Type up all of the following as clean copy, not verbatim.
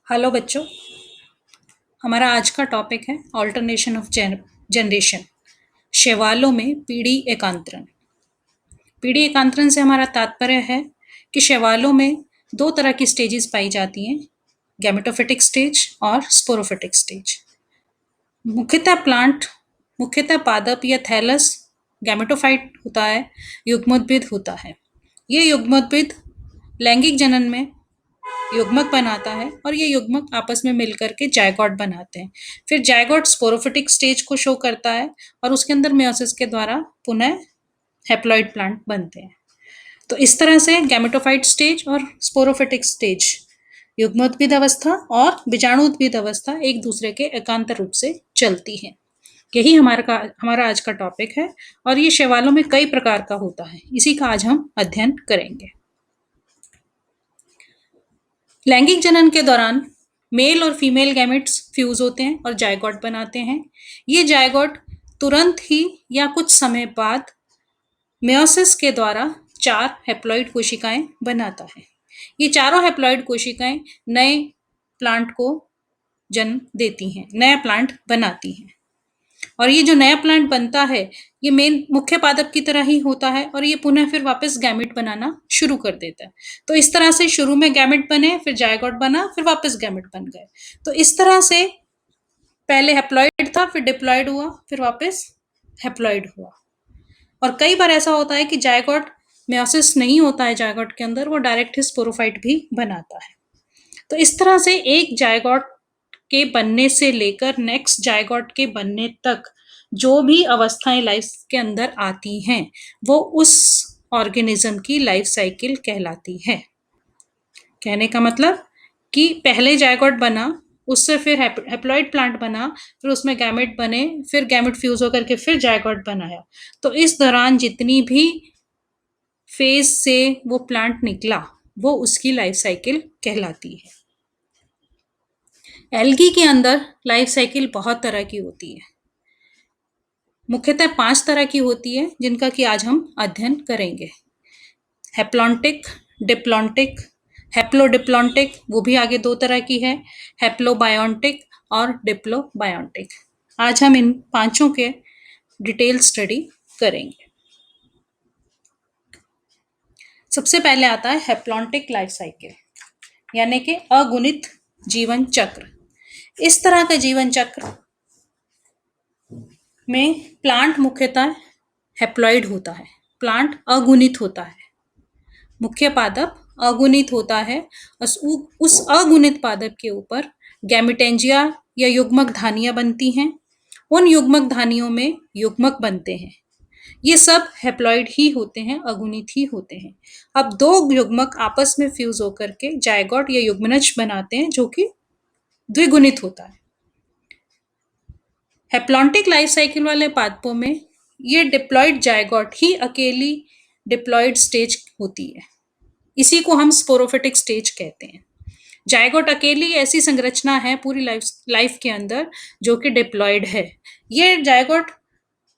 Hello बच्चों। हमारा आज का टॉपिक है ऑल्टरनेशन ऑफ जनरेशन, शैवालों में पीढ़ी एकांतरण। पीढ़ी एकांतरण से हमारा तात्पर्य है कि शैवालों में दो तरह की स्टेजेस पाई जाती हैं, गैमेटोफिटिक स्टेज और स्पोरोफिटिक स्टेज। मुख्यतः पादप या थैलस गैमेटोफाइट होता है, युग्मोद्भिद होता है। ये युग्मोद्भिद लैंगिक जनन में युग्मक बनाता है और ये युग्मक आपस में मिलकर के जायगोट बनाते हैं। फिर जायगोट स्पोरोफिटिक स्टेज को शो करता है और उसके अंदर मेयोसिस के द्वारा पुनः हैप्लॉइड प्लांट बनते हैं। तो इस तरह से गैमेटोफाइट स्टेज और स्पोरोफिटिक स्टेज, युग्मोद्भिद अवस्था और बीजाणुद्भिद अवस्था एक दूसरे के एकांतर रूप से चलती है। यही हमारा आज का टॉपिक है और ये शैवालों में कई प्रकार का होता है, इसी का आज हम अध्ययन करेंगे। लैंगिक जनन के दौरान मेल और फीमेल गैमेट्स फ्यूज होते हैं और जायगोट बनाते हैं। ये जायगोट तुरंत ही या कुछ समय बाद मेयोसिस के द्वारा 4 हैप्लॉइड कोशिकाएं बनाता है। ये चारों हैप्लॉइड कोशिकाएं नए प्लांट को जन्म देती हैं, नया प्लांट बनाती हैं। और ये जो नया प्लांट बनता है ये मुख्य पादप की तरह ही होता है और ये पुनः फिर वापस गैमेट बनाना शुरू कर देता है। तो इस तरह से शुरू में गैमेट बने, फिर जायगोट बना, फिर वापस गैमेट बन गए। तो इस तरह से पहले हैप्लॉइड था, फिर डिप्लॉइड हुआ, फिर वापस हैप्लॉइड हुआ। और कई बार ऐसा होता है कि जायगोट मेयोसिस नहीं होता है, जायगोट के अंदर वो डायरेक्ट ही स्पोरोफाइट भी बनाता है। तो इस तरह से एक जायगोट के बनने से लेकर नेक्स्ट जायगोट के बनने तक जो भी अवस्थाएं लाइफ के अंदर आती हैं वो उस ऑर्गेनिज्म की लाइफ साइकिल कहलाती है। कहने का मतलब कि पहले जायगोट बना, उससे फिर हैप्लॉइड प्लांट बना, फिर उसमें गैमेट बने, फिर गैमेट फ्यूज होकर के फिर जायगोट बनाया। तो इस दौरान जितनी भी फेज से वो प्लांट निकला वो उसकी लाइफ साइकिल कहलाती है। एल्गी के अंदर लाइफ साइकिल बहुत तरह की होती है, मुख्यतः 5 तरह की होती है जिनका कि आज हम अध्ययन करेंगे। हैप्लॉन्टिक, डिप्लॉन्टिक, हैप्लोडिप्लॉन्टिक, वो भी आगे 2 तरह की है, हैप्लोबायोन्टिक और डिप्लोबायोन्टिक। आज हम इन पांचों के डिटेल स्टडी करेंगे। सबसे पहले आता है हैप्लॉन्टिक लाइफ साइकिल, यानी कि अगुणित जीवन चक्र। इस तरह का जीवन चक्र में प्लांट मुख्यतः हैप्लॉइड होता है, प्लांट अगुणित होता है, मुख्य पादप अगुणित होता है। उस अगुणित पादप के ऊपर गैमेटेंजिया या युग्मक धानियां बनती हैं। उन युग्मक धानियों में युग्मक बनते हैं। ये सब हैप्लॉइड ही होते हैं, अगुणित ही होते हैं। अब 2 युग्मक आपस में फ्यूज होकर के जायगोट या युग्मनज बनाते हैं जो कि द्विगुणित होता है। हैप्लॉन्टिक लाइफ साइकिल वाले पादपों में ये डिप्लॉइड जायगोट ही अकेली डिप्लॉइड स्टेज होती है, इसी को हम स्पोरोफिटिक स्टेज कहते हैं। जायगोट अकेली ऐसी संरचना है पूरी लाइफ के अंदर जो कि डिप्लॉइड है। ये जायगोट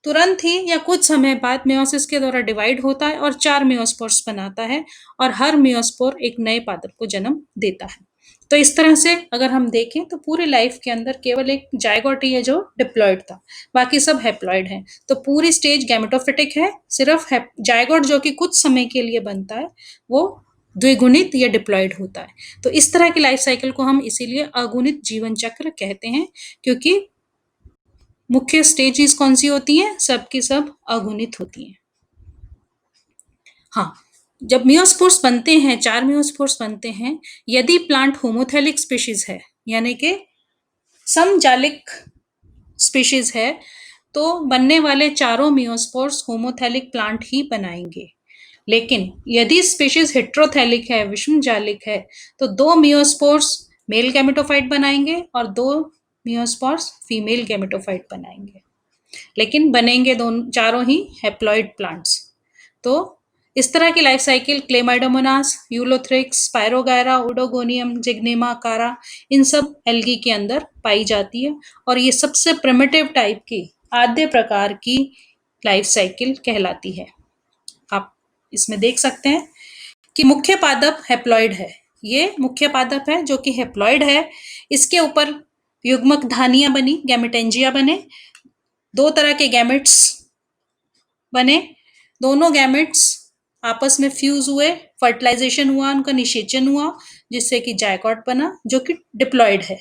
तुरंत ही या कुछ समय बाद मेयोसिस के द्वारा डिवाइड होता है और 4 मेयोस्पोर्स बनाता है और हर मेयोस्पोर एक नए पादप को जन्म देता है। तो इस तरह से अगर हम देखें तो पूरी लाइफ के अंदर केवल एक जायगोट ही है जो डिप्लॉइड था, बाकी सब हैप्लॉइड हैं। तो पूरी स्टेज गैमेटोफिटिक है, सिर्फ जायगोट जो कि कुछ समय के लिए बनता है वो द्विगुणित या डिप्लॉइड होता है। तो इस तरह की लाइफ साइकिल को हम इसीलिए अगुणित जीवन चक्र कहते हैं, क्योंकि मुख्य स्टेजेस कौन सी होती हैं, सब की सब अगुणित होती हैं। हाँ, जब मियोस्पोर्स बनते हैं, 4 मियोस्पोर्स बनते हैं, यदि प्लांट होमोथैलिक स्पीशीज है यानी कि समजालिक स्पीशीज है तो बनने वाले चारों मियोस्पोर्स होमोथैलिक प्लांट ही बनाएंगे। लेकिन यदि स्पीशीज हेट्रोथैलिक है, विषमजालिक है, तो 2 मियोस्पोर्स मेल गैमेटोफाइट बनाएंगे और 2 मियोस्पोर्स फीमेल गैमेटोफाइट बनाएंगे। लेकिन बनेंगे चारों ही हैप्लॉइड प्लांट्स। तो इस तरह की life cycle Chlamydomonas, Ulothrix, Spirogyra, Oedogonium, Zygnema, Chara, इन सब एल्गी के अंदर पाई जाती है और ये सबसे प्रिमिटिव टाइप की आद्य प्रकार की लाइफ साइकिल कहलाती है। आप इसमें देख सकते हैं कि मुख्य पादप हैप्लॉइड है, ये मुख्य पादप है जो कि हैप्लॉइड है। इसके ऊपर युग्मक धानियां बनी, गैमेटेंजिया बने, दो तरह के गैमेट्स बने, दोनों गैमेट्स आपस में फ्यूज हुए, फर्टिलाइजेशन हुआ, उनका निषेचन हुआ, जिससे कि जायगोट बना जो कि डिप्लॉइड है।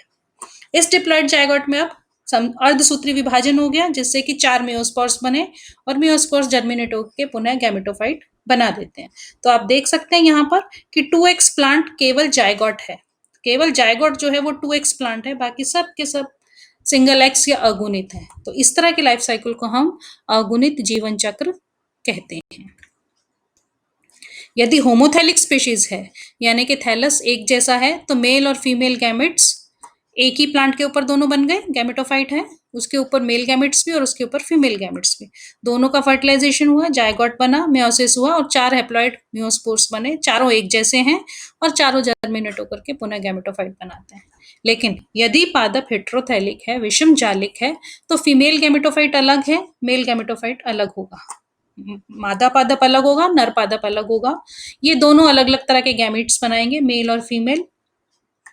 इस डिप्लॉइड जायगोट में अब अर्धसूत्री विभाजन हो गया, जिससे कि 4 मियोस्पोर्स बने और मियोस्पोर्स जर्मिनेट होकर पुनः गैमेटोफाइट बना देते हैं। तो आप देख सकते हैं यहाँ पर कि 2x प्लांट केवल जायगोट है, केवल जायगोट जो है वो 2x प्लांट है, बाकी सब के सब सिंगल एक्स या अगुणित है। तो इस तरह के लाइफ साइकिल को हम अगुणित जीवन चक्र कहते हैं। यदि होमोथैलिक स्पीशीज है, यानी कि थैलस एक जैसा है, तो मेल और फीमेल गैमेट्स एक ही प्लांट के ऊपर दोनों बन गए, गैमेटोफाइट है, उसके ऊपर मेल गैमेट्स भी और उसके ऊपर फीमेल गैमेट्स भी, दोनों का फर्टिलाइजेशन हुआ, जायगोट बना, मेयोसिस हुआ और 4 हैप्लॉइड मियोस्पोर्स बने, चारों एक जैसे हैं और चारों जर्मिनेट होकर के पुनः गैमेटोफाइट बनाते हैं। लेकिन यदि पादप हेट्रोथैलिक है, विषम जालिक है, तो फीमेल गैमेटोफाइट अलग है, मेल गैमेटोफाइट अलग होगा, मादा पादप अलग होगा, नर पादप अलग होगा। ये दोनों अलग अलग तरह के गैमेट्स बनाएंगे, मेल और फीमेल,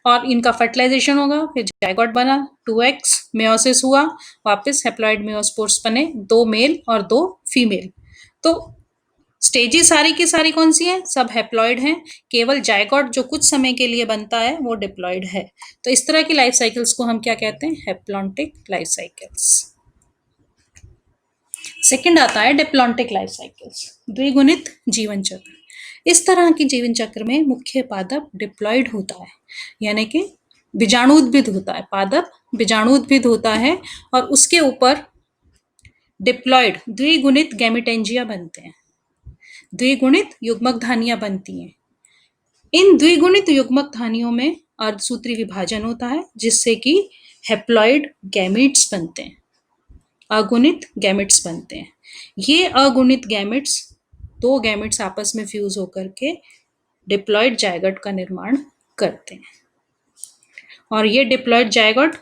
और इनका फर्टिलाइजेशन होगा, फिर जायगोट बना, 2x मेयोसिस हुआ, वापस हैप्लॉइड मियोस्पोर्स बने, 2 मेल और 2 फीमेल। तो स्टेजेस सारी की सारी कौन सी हैं? सब हैप्लॉइड हैं, केवल जायगोट जो कुछ समय के लिए बनता है वो डिप्लॉइड है। तो इस तरह की लाइफ साइकिल्स को हम क्या कहते हैं? Haplontic life cycles. सेकंड आता है डिप्लॉन्टिक लाइफ साइकिल्स, द्विगुणित जीवन चक्र। इस तरह की जीवन चक्र में मुख्य पादप डिप्लॉइड होता है, यानी कि बीजाणुउद्भिद होता है, पादप बीजाणुउद्भिद होता है और उसके ऊपर डिप्लॉइड द्विगुणित गैमेटेंजिया बनते हैं, द्विगुणित युग्मक धानियां बनती हैं। इन द्विगुणित युग्मक धानियों में अर्धसूत्री विभाजन होता है, जिससे कि हैप्लॉइड गैमेट्स बनते हैं, अगुणित गैमेट्स बनते हैं। ये अगुणित गैमेट्स, 2 गैमेट्स आपस में फ्यूज होकर के डिप्लॉइड जायगोट का निर्माण करते हैं और ये डिप्लॉइड जायगोट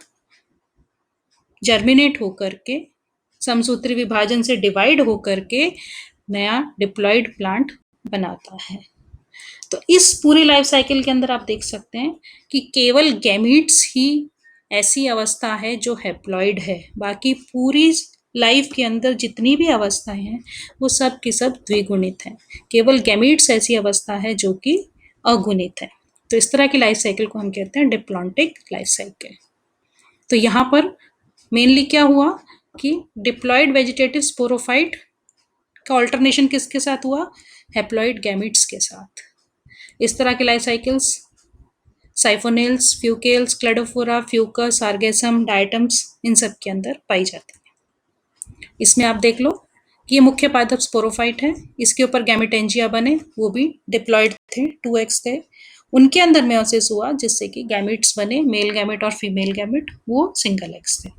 जर्मिनेट होकर के समसूत्री विभाजन से डिवाइड होकर के नया डिप्लॉइड प्लांट बनाता है। तो इस पूरी लाइफ साइकिल के अंदर आप देख सकते हैं कि केवल गैमीट्स ही ऐसी अवस्था है जो हैप्लॉइड है, बाकी पूरी लाइफ के अंदर जितनी भी अवस्थाएं हैं वो सब की सब द्विगुणित हैं, केवल गैमीट्स ऐसी अवस्था है जो कि अगुणित है। तो इस तरह की लाइफ साइकिल को हम कहते हैं डिप्लॉन्टिक लाइफ साइकिल। तो यहाँ पर मेनली क्या हुआ कि डिप्लॉइड वेजिटेटिव स्पोरोफाइट का ऑल्टरनेशन किसके साथ हुआ? हैप्लॉइड गैमीट्स के साथ। इस तरह के life cycles Siphonales, Fucales, Cladophora, Fucus, Sargassum, diatoms, इन सब के अंदर पाई जाती है। इसमें आप देख लो कि ये मुख्य पादप स्पोरोफाइट है, इसके ऊपर गैमेटेंजिया बने, वो भी डिप्लॉइड थे, 2x थे, उनके अंदर मेयोसिस हुआ जिससे कि गैमेट्स बने, मेल गैमेट और फीमेल गैमेट, वो सिंगल एक्स थे,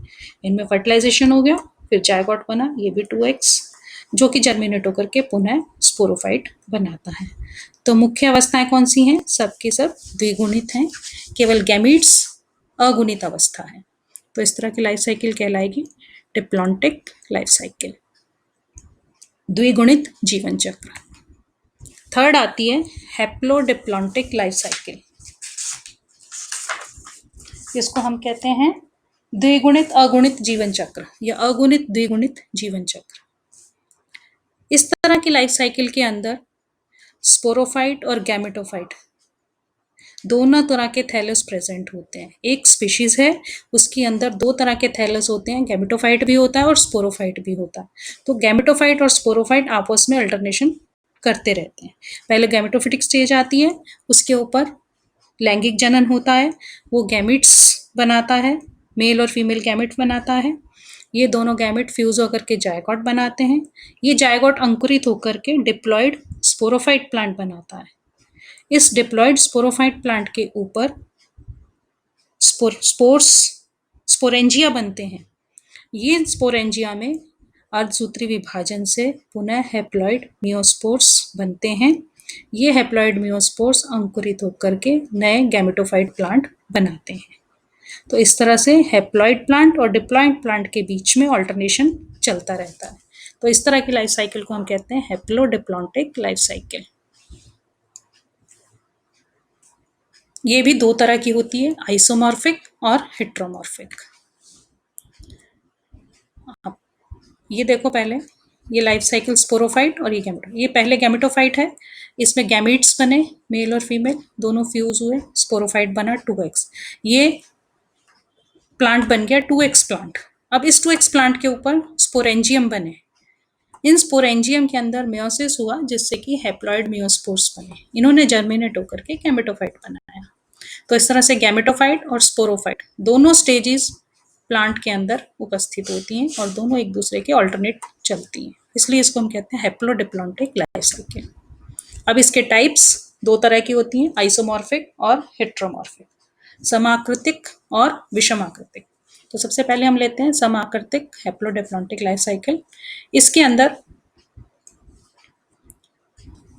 इनमें फर्टिलाइजेशन हो गया, फिर जायगोट बना, ये भी 2x, जो कि जर्मिनेट होकर के पुनः स्पोरोफाइट बनाता है। तो मुख्य अवस्थाएं कौन सी हैं? सब की सब द्विगुणित हैं, केवल गैमीट्स अगुणित अवस्था है। तो इस तरह की लाइफ साइकिल कहलाएगी डिप्लॉन्टिक लाइफ साइकिल, द्विगुणित जीवन चक्र। थर्ड आती है हैप्लोडिप्लॉन्टिक लाइफ साइकिल, इसको हम कहते हैं द्विगुणित अगुणित जीवन चक्र या अगुणित द्विगुणित जीवन चक्र। इस तरह की लाइफ साइकिल के अंदर स्पोरोफाइट और गैमेटोफाइट दोनों तरह के थैलस प्रेजेंट होते हैं। एक स्पीशीज है, उसके अंदर 2 तरह के थैलस होते हैं, गैमेटोफाइट भी होता है और स्पोरोफाइट भी होता है। तो गैमेटोफाइट और स्पोरोफाइट आपस में अल्टरनेशन करते रहते हैं। पहले गैमेटोफिटिक स्टेज आती है, उसके ऊपर लैंगिक जनन होता है, वो गैमेट्स बनाता है, मेल और फीमेल गैमेट बनाता है, ये दोनों गैमेट फ्यूज होकर के जायगोट बनाते हैं, ये जायगोट अंकुरित होकर के डिप्लॉइड स्पोरोफाइट प्लांट बनाता है। इस डिप्लॉइड स्पोरोफाइट प्लांट के ऊपर स्पोर्स स्पोरेंजिया बनते हैं। ये स्पोरेंजिया में अर्धसूत्री विभाजन से पुनः हैप्लॉइड मियोस्पोर्स बनते हैं। ये हैप्लॉइड मियोस्पोर्स अंकुरित होकर के नए गैमेटोफाइट प्लांट बनाते हैं। तो इस तरह से हैप्लॉइड प्लांट और डिप्लॉइड प्लांट के बीच में ऑल्टरनेशन चलता रहता है। तो इस तरह की लाइफ साइकिल को हम कहते हैं हैप्लोडिप्लॉन्टिक लाइफ साइकिल। ये भी दो तरह की होती है, आइसोमॉर्फिक और हेट्रोमॉर्फिक। अब ये देखो पहले, ये लाइफ साइकिल स्पोरोफाइट और ये गैमेटो, ये पहले गैमेटोफाइट है, इसमें गैमीट्स बने, मेल और फीमेल दोनों फ्यूज हुए, स्पोरोफाइट बना 2x। ये प्लांट बन गया 2x प्लांट। अब इस 2x प्लांट के ऊपर स्पोरेंजियम बने, इन स्पोरेंजियम के अंदर मेयोसिस हुआ जिससे कि हैप्लॉइड मियोस्पोर्स बने, इन्होंने जर्मिनेट होकर के गैमेटोफाइट बनाया। तो इस तरह से गैमेटोफाइट और स्पोरोफाइट दोनों स्टेजेस प्लांट के अंदर उपस्थित होती हैं और दोनों एक दूसरे के ऑल्टरनेट चलती हैं, इसलिए इसको हम कहते हैं हैप्लोडिप्लॉन्टिक लाइफ साइकिल। अब इसके टाइप्स दो तरह की होती हैं, आइसोमॉर्फिक और हेट्रोमॉर्फिक, समाकृतिक और विषमाकृतिक। तो सबसे पहले हम लेते हैं समाकृतिक हैप्लोडिप्लॉन्टिक लाइफ साइकिल। इसके अंदर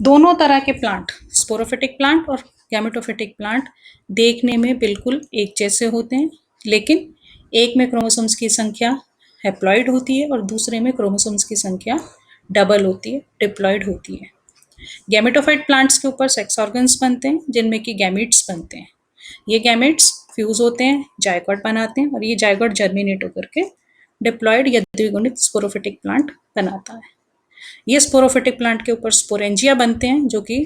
दोनों तरह के प्लांट, स्पोरोफिटिक प्लांट और गैमेटोफिटिक प्लांट, देखने में बिल्कुल एक जैसे होते हैं, लेकिन एक में क्रोमोसोम्स की संख्या हैप्लॉइड होती है और दूसरे में क्रोमोसोम्स की संख्या डबल होती है, डिप्लॉइड होती है। गैमेटोफाइट प्लांट्स के ऊपर सेक्स ऑर्गन्स बनते हैं जिनमें कि गैमीट्स बनते हैं। ये गैमीट्स फ्यूज होते हैं, जायगोट बनाते हैं और ये जायगोट जर्मिनेट होकर के डिप्लॉइड या द्विगुणित स्पोरोफिटिक प्लांट बनाता है। ये स्पोरोफिटिक प्लांट के ऊपर स्पोरेंजिया बनते हैं जो कि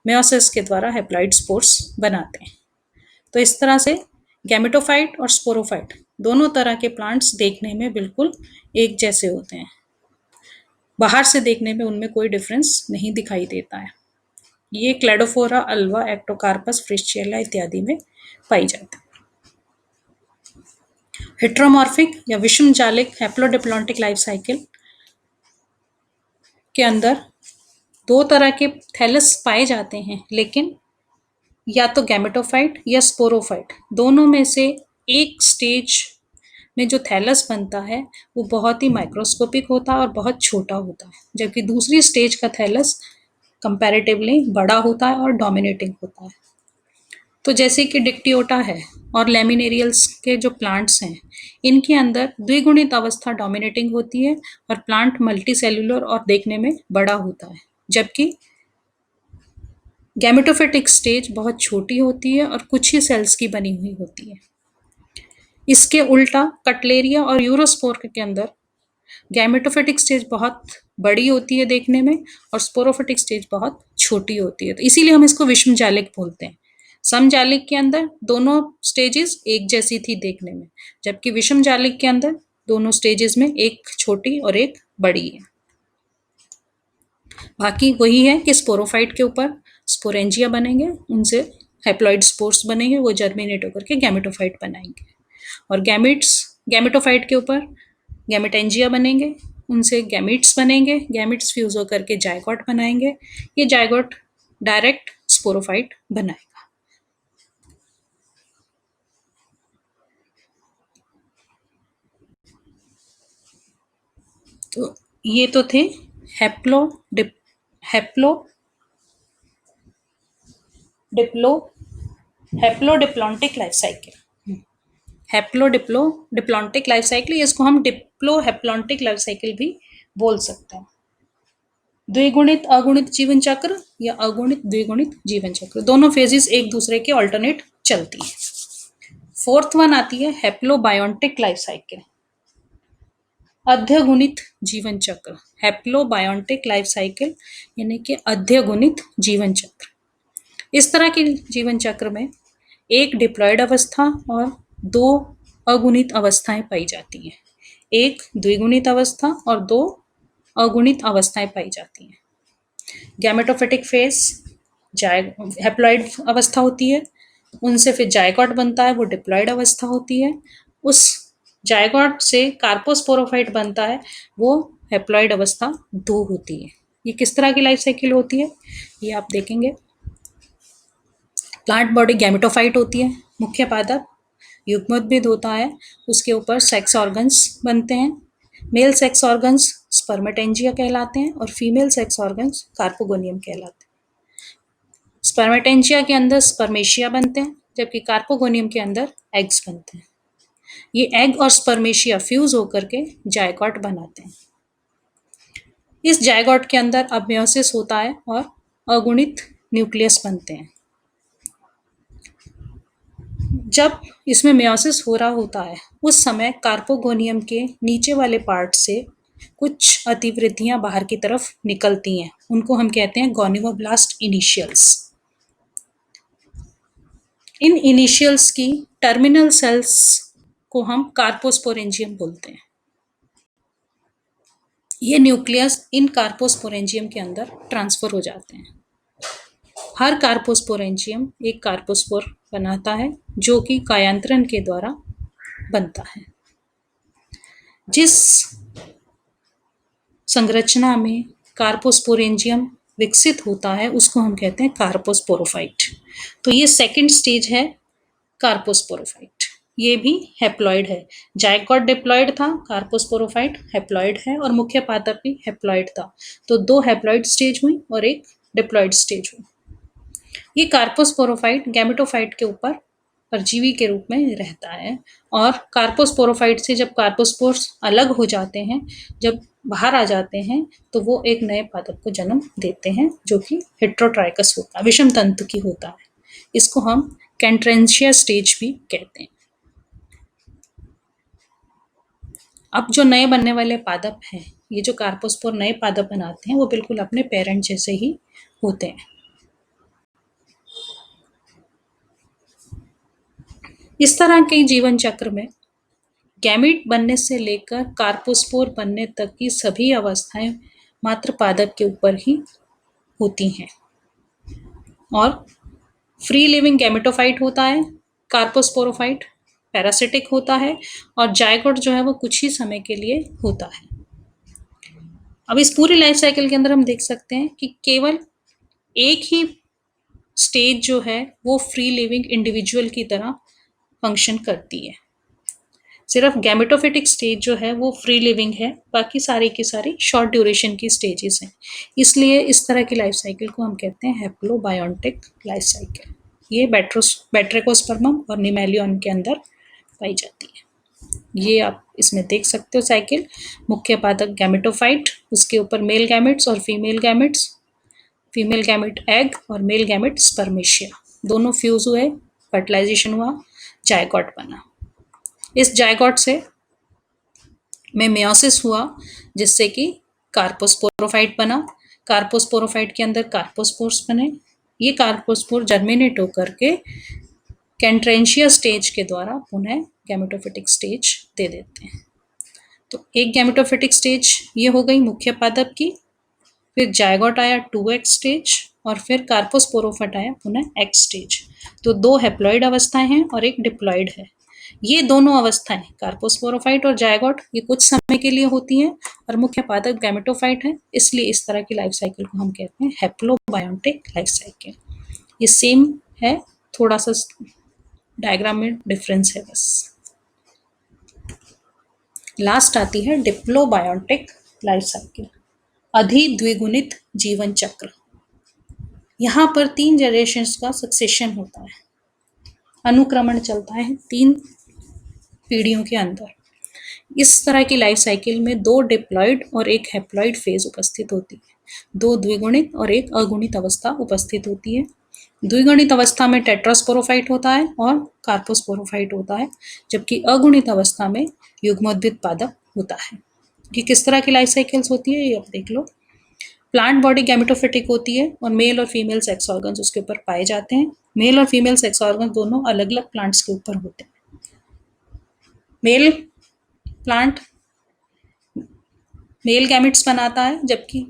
मेयोसिस के द्वारा हैप्लॉइड स्पोर्स बनाते हैं। तो इस तरह से गैमेटोफाइट और स्पोरोफाइट दोनों तरह के प्लांट्स देखने में बिल्कुल एक जैसे होते हैं, बाहर से देखने में उनमें कोई डिफरेंस नहीं दिखाई देता है। ये क्लेडोफोरा, अल्वा, एक्टोकार्पस, फ्रिश्चियला इत्यादि में पाई जाती है। हेट्रोमॉर्फिक या विषमजालिक हैप्लोडिप्लॉन्टिक लाइफ साइकिल के अंदर दो तरह के थैलस पाए जाते हैं, लेकिन या तो गैमेटोफाइट या स्पोरोफाइट दोनों में से एक स्टेज में जो थैलस बनता है वो बहुत ही माइक्रोस्कोपिक होता है और बहुत छोटा होता है, जबकि दूसरी स्टेज का थैलस कंपैरेटिवली बड़ा होता है और डोमिनेटिंग होता है। तो जैसे कि डिक्टियोटा है और लैमिनेरियल्स के जो प्लांट्स हैं, इनके अंदर द्विगुणित अवस्था डोमिनेटिंग होती है और प्लांट मल्टीसेल्युलर और देखने में बड़ा होता है, जबकि गैमेटोफिटिक स्टेज बहुत छोटी होती है और कुछ ही सेल्स की बनी हुई होती है। इसके उल्टा कटलेरिया और यूरोस्पोर के अंदर गैमेटोफिटिक स्टेज बहुत बड़ी होती है देखने में और स्पोरोफिटिक स्टेज बहुत छोटी होती है, तो इसीलिए हम इसको विषमजालिक बोलते हैं। समजालिक के अंदर दोनों स्टेजेस एक जैसी थी देखने में, जबकि विषमजालिक के अंदर दोनों स्टेजेस में एक छोटी और एक बड़ी है। बाकी वही है कि स्पोरोफाइट के ऊपर स्पोरेंजिया बनेंगे, उनसे हैप्लॉइड स्पोर्स बनेंगे, वो जर्मिनेट होकर के गैमेटोफाइट बनाएंगे। और गैमेटोफाइट के ऊपर गैमेटेंजिया बनेंगे, उनसे गैमीट्स बनेंगे, गैमीट्स फ्यूज होकर के जायगोट बनाएंगे, ये जायगोट डायरेक्ट स्पोरोफाइट बनाएगा। तो ये तो थे haplo dip haplo diplo haplodiplontic life cycle. Haplodiplontic life cycle, इसको हम डिप्लोहैप्लॉन्टिक लाइफ साइकिल भी बोल सकते हैं। द्विगुणित अगुणित जीवन चक्र या अगुणित द्विगुणित जीवन चक्र, दोनों फेजेस एक दूसरे के ऑल्टरनेट चलती है। फोर्थ वन आती है हैप्लोबायोन्टिक लाइफ साइकिल, अध्यगुणित जीवन चक्र। हैप्लोबायोन्टिक लाइफ साइकिल यानी कि अध्यगुणित जीवन चक्र। इस तरह के जीवन चक्र में एक डिप्लॉयड अवस्था और दो अगुणित अवस्थाएं पाई जाती हैं, एक द्विगुणित अवस्था और दो अगुणित अवस्थाएं पाई जाती हैं। गैमेटोफिटिक फेज हैप्लॉइड अवस्था होती है, उनसे फिर जायगोट बनता है, वो डिप्लॉयड अवस्था होती है। उस जायगोट से कार्पोस्पोरोफाइट बनता है, वो हैप्लॉइड अवस्था 2 होती है। ये किस तरह की लाइफ साइकिल होती है ये आप देखेंगे। प्लांट बॉडी गैमेटोफाइट होती है, मुख्य पादप युग्मोद्भिद होता है, उसके ऊपर सेक्स ऑर्गन्स बनते हैं। मेल सेक्स ऑर्गन्स स्पर्मेटेंजिया कहलाते हैं और फीमेल सेक्स ऑर्गन्स कार्पोगोनियम कहलाते हैं। स्पर्मेटेंजिया के अंदर स्पर्मेशिया बनते हैं, जबकि कार्पोगोनियम के अंदर एग्स बनते हैं। ये एग और स्पर्मेशिया फ्यूज होकर के जायगोट बनाते हैं। इस जायगोट के अंदर अब मेयोसिस होता है और अगुणित न्यूक्लियस बनते हैं। जब इसमें मेयोसिस हो रहा होता है उस समय कार्पोगोनियम के नीचे वाले पार्ट से कुछ अतिवृद्धियां बाहर की तरफ निकलती हैं, उनको हम कहते हैं गोनिमोब्लास्ट इनिशियल्स। इन इनिशियल्स की टर्मिनल सेल्स को हम कार्पोस्पोरेंजियम बोलते हैं। ये न्यूक्लियस इन कार्पोस्पोरेंजियम के अंदर ट्रांसफर हो जाते हैं। हर कार्पोस्पोरेंजियम एक कार्पोस्पोर बनाता है जो कि कायांतरण के द्वारा बनता है। जिस संरचना में कार्पोस्पोरेंजियम विकसित होता है उसको हम कहते हैं कार्पोस्पोरोफाइट। तो ये सेकंड स्टेज है कार्पोस्पोरोफाइट। ये भी हैप्लॉइड है। जायगोट डिप्लॉइड था, कार्पोस्पोरोफाइट हैप्लॉइड है और मुख्य पादप भी हैप्लॉइड था। तो 2 हैप्लॉइड स्टेज हुई और एक डिप्लॉइड स्टेज हुई। ये कार्पोस्पोरोफाइट गैमेटोफाइट के ऊपर परजीवी के रूप में रहता है और कार्पोस्पोरोफाइट से जब कार्पोस्पोर्स अलग हो जाते हैं, जब बाहर आ जाते हैं, तो वो एक नए पादप को जन्म देते हैं जो कि हेट्रोट्राइकस होता है, विषम तंतु की होता है। इसको हम कैंट्रेंशिया स्टेज भी कहते हैं। अब जो नए बनने वाले पादप हैं, ये जो कार्पोस्पोर नए पादप बनाते हैं वो बिल्कुल अपने पेरेंट जैसे ही होते हैं। इस तरह के जीवन चक्र में गैमीट बनने से लेकर कार्पोस्पोर बनने तक की सभी अवस्थाएं मात्र पादप के ऊपर ही होती हैं और फ्री लिविंग गैमेटोफाइट होता है, कार्पोस्पोरोफाइट पैरासिटिक होता है और जायगोट जो है वो कुछ ही समय के लिए होता है। अब इस पूरी लाइफ साइकिल के अंदर हम देख सकते हैं कि केवल एक ही स्टेज जो है वो फ्री लिविंग इंडिविजुअल की तरह फंक्शन करती है। सिर्फ गैमेटोफिटिक स्टेज जो है वो फ्री लिविंग है, बाकी सारी की सारी शॉर्ट ड्यूरेशन की स्टेजेस हैं। इसलिए इस तरह की लाइफ साइकिल को हम कहते हैं हैप्लोबायोटिक लाइफ साइकिल। ये बैट्रिकोस्पर्मम और निमेलियन के अंदर पाई जाती है। ये आप इसमें देख सकते हो साइकिल। मुख्य पादप गैमेटोफाइट, उसके ऊपर मेल गैमेट्स और female gametes, female gamete egg और मेल गैमेट स्पर्मेशिया, दोनों फ्यूज हुए, फर्टिलाइजेशन हुआ, जायगोट बना। इस जायगोट से में मेयोसिस हुआ जिससे कि कार्पोस्पोरोफाइट बना। कार्पोस्पोरोफाइट के अंदर कार्पोस्पोर्स बने। ये कार्पोस्पोर जर्मिनेट होकर के कैंट्रेंशिया स्टेज के द्वारा पुनः गैमेटोफिटिक स्टेज दे देते हैं। तो एक गैमेटोफिटिक स्टेज ये हो गई मुख्य पादप की, फिर जायगोट आया 2x स्टेज और फिर कार्पोस्पोरोफाइट आया पुनः x स्टेज। तो 2 हैप्लॉइड अवस्थाएं हैं और एक डिप्लॉइड है। ये दोनों अवस्थाएं कार्पोस्पोरोफाइट और जायगोट ये कुछ समय के लिए होती हैं और मुख्य पादप गैमेटोफाइट है, इसलिए इस तरह की लाइफ साइकिल को हम कहते हैं हैप्लोबायोटिक लाइफ साइकिल। ये सेम है, थोड़ा सा डायग्राम में डिफरेंस है बस। लास्ट आती है डिप्लोबायोटिक लाइफ साइकिल, अधिद्विगुणित जीवन चक्र। यहाँ पर 3 जनरेशंस का सक्सेशन होता है, अनुक्रमण चलता है 3 पीढ़ियों के अंदर। इस तरह की लाइफ साइकिल में 2 डिप्लॉइड और एक हैप्लॉइड फेज उपस्थित होती है, 2 द्विगुणित और एक अगुणित अवस्था उपस्थित होती है। द्विगुणित अवस्था में टेट्रास्पोरोफाइट होता है और कार्पोस्पोरोफाइट होता है, जबकि अगुणित अवस्था में युग्मोद्भिद पादप होता है। ये किस तरह की लाइफ साइकिल्स होती है ये आप देख लो। प्लांट बॉडी गैमेटोफिटिक होती है और मेल और फीमेल सेक्स ऑर्गन्स उसके ऊपर पाए जाते हैं। मेल और फीमेल सेक्स ऑर्गन दोनों अलग अलग प्लांट्स के ऊपर होते हैं। मेल प्लांट मेल गैमेट्स बनाता है जबकि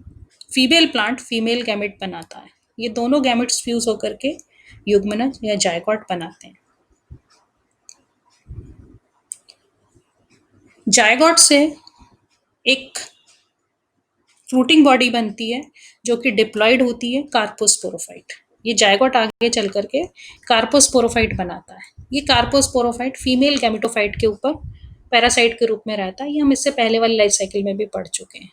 फीमेल प्लांट फीमेल गैमेट बनाता है। ये दोनों गैमेट्स फ्यूज होकर के युग्मनज या जायगोट बनाते हैं। जायगोट से एक फ्रूटिंग बॉडी बनती है जो कि डिप्लॉइड होती है, कार्पोस्पोरोफाइट। ये जायगोट आगे चल करके कार्पोस्पोरोफाइट बनाता है। ये कार्पोस्पोरोफाइट फीमेल गैमेटोफाइट के ऊपर पैरासाइट के रूप में रहता है। ये हम इससे पहले वाली लाइफ साइकिल में भी पढ़ चुके हैं।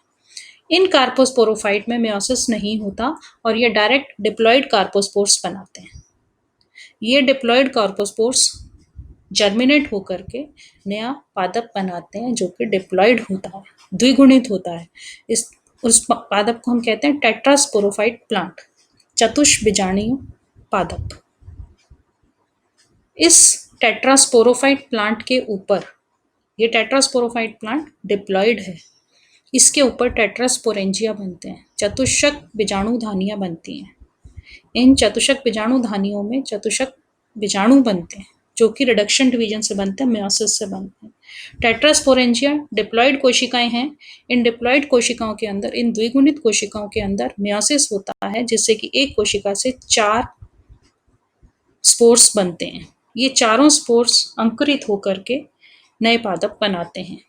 इन कार्पोस्पोरोफाइट में मेयोसिस नहीं होता और ये डायरेक्ट डिप्लॉइड कार्पोस्पोर्स बनाते हैं। ये डिप्लॉइड कार्पोस्पोर्स जर्मिनेट होकर के नया पादप बनाते हैं जो कि डिप्लॉइड होता है, द्विगुणित होता है। उस पादप को हम कहते हैं टेट्रास्पोरोफाइट प्लांट, चतुष्बीजाणीय पादप। इस टेट्रास्पोरोफाइट प्लांट के ऊपर, ये टेट्रास्पोरोफाइट प्लांट डिप्लॉयड है, इसके ऊपर टेट्रास्पोरेंजिया बनते हैं, चतुष्क बीजाणुधानियां बनती हैं। इन चतुष्क बीजाणुधानियों में चतुष्क बीजाणु बनते हैं जो कि रिडक्शन डिवीजन से बनते हैं, मेयोसिस से बनते हैं। टेट्रास्पोरेंजिया डिप्लॉयड कोशिकाएं हैं। इन डिप्लॉयड कोशिकाओं के अंदर, इन द्विगुणित कोशिकाओं के अंदर मेयोसिस होता है, जिससे कि एक कोशिका से 4 स्पोर्स बनते हैं। ये चारों स्पोर्स अंकुरित होकर के नए पादप बनाते हैं।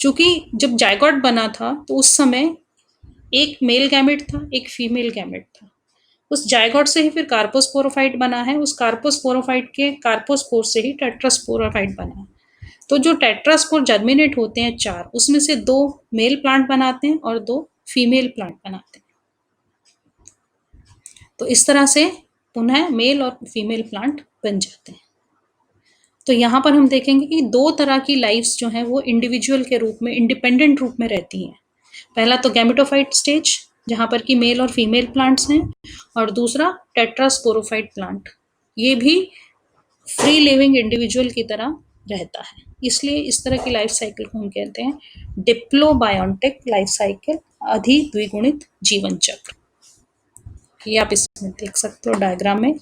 चूंकि जब जायगोट बना था तो उस समय एक मेल गैमेट था, एक फीमेल गैमेट था। उस जायगोट से ही फिर कार्पोस्पोरोफाइट बना है, उस कार्पोस्पोरोफाइट के कार्पोस्पोर से ही टेट्रास्पोरोफाइट बना है। तो जो टेट्रास्पोर जर्मिनेट होते हैं 4, उसमें से 2 मेल प्लांट बनाते हैं और 2 फीमेल प्लांट बनाते हैं। तो इस तरह से पुनः मेल और फीमेल प्लांट बन जाते हैं। तो यहाँ पर हम देखेंगे कि 2 तरह की लाइफ्स जो हैं वो इंडिविजुअल के रूप में, इंडिपेंडेंट रूप में रहती हैं। पहला तो गैमेटोफाइट स्टेज, जहाँ पर कि मेल और फीमेल प्लांट्स हैं, और दूसरा टेट्रास्पोरोफाइट प्लांट, ये भी फ्री लिविंग इंडिविजुअल की तरह रहता है। इसलिए इस तरह की लाइफ साइकिल को हम कहते हैं डिप्लोबायोन्टिक लाइफ साइकिल, अधिद्विगुणित जीवन चक्र। ये आप इसमें देख सकते हो डायग्राम में।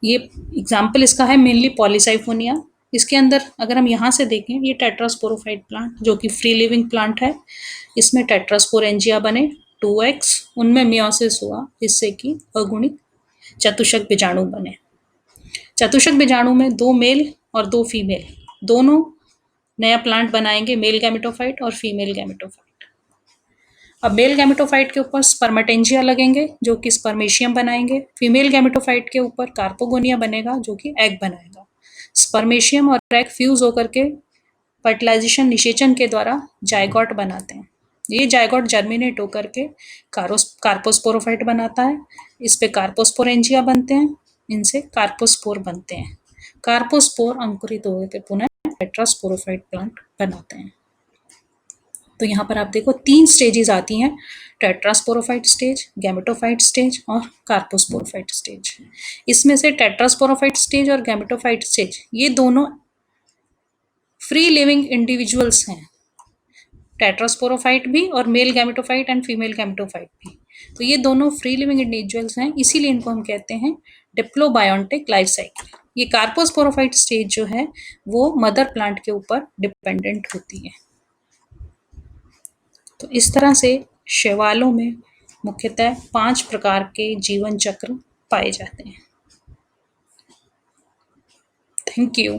ये एग्जाम्पल इसका है मेनली पॉलीसाइफोनिया। इसके अंदर अगर हम यहाँ से देखें, ये टेट्रास्पोरोफाइट प्लांट जो कि फ्री लिविंग प्लांट है, इसमें टेट्रास्पोरेंजिया बने 2x, उनमें मियोसिस हुआ जिससे कि अगुणित चतुष्क बीजाणु बने। चतुष्क बीजाणु में 2 मेल और 2 फीमेल दोनों नया प्लांट बनाएंगे, मेल गैमेटोफाइट और फीमेल गैमेटोफाइट। अब मेल गैमेटोफाइट के ऊपर स्पर्मेटेंजिया लगेंगे जो कि स्पर्मेशियम बनाएंगे। फीमेल गैमेटोफाइट के ऊपर कार्पोगोनिया बनेगा जो कि एग बनाएगा। स्पर्मेशियम और एग फ्यूज होकर के फर्टिलाइजेशन, निषेचन के द्वारा जायगोट बनाते हैं। ये जायगोट जर्मिनेट होकर के कार्पोस्पोरोफाइट बनाता है। इस पे कार्पोस्पोरेंजिया बनते हैं, इनसे कार्पोस्पोर बनते हैं। कार्पोस्पोर अंकुरित होकर पुनः टेट्रास्पोरोफाइट प्लांट बनाते हैं। तो यहाँ पर आप देखो 3 स्टेजेस आती हैं, टेट्रास्पोरोफाइट स्टेज, गैमेटोफाइट स्टेज और कार्पोस्पोरोफाइट स्टेज। इसमें से टेट्रास्पोरोफाइट स्टेज और गैमेटोफाइट स्टेज, ये दोनों फ्री लिविंग इंडिविजुअल्स हैं, टेट्रास्पोरोफाइट भी और male gametophyte and female gametophyte भी। तो ये दोनों फ्री लिविंग इंडिविजुअल्स हैं, इसीलिए इनको हम कहते हैं डिप्लोबायोन्टिक लाइफ साइकिल। ये कार्पोस्पोरोफाइट स्टेज जो है वो मदर प्लांट के ऊपर डिपेंडेंट होती है। तो इस तरह से शैवालों में मुख्यतः 5 प्रकार के जीवन चक्र पाए जाते हैं। Thank you.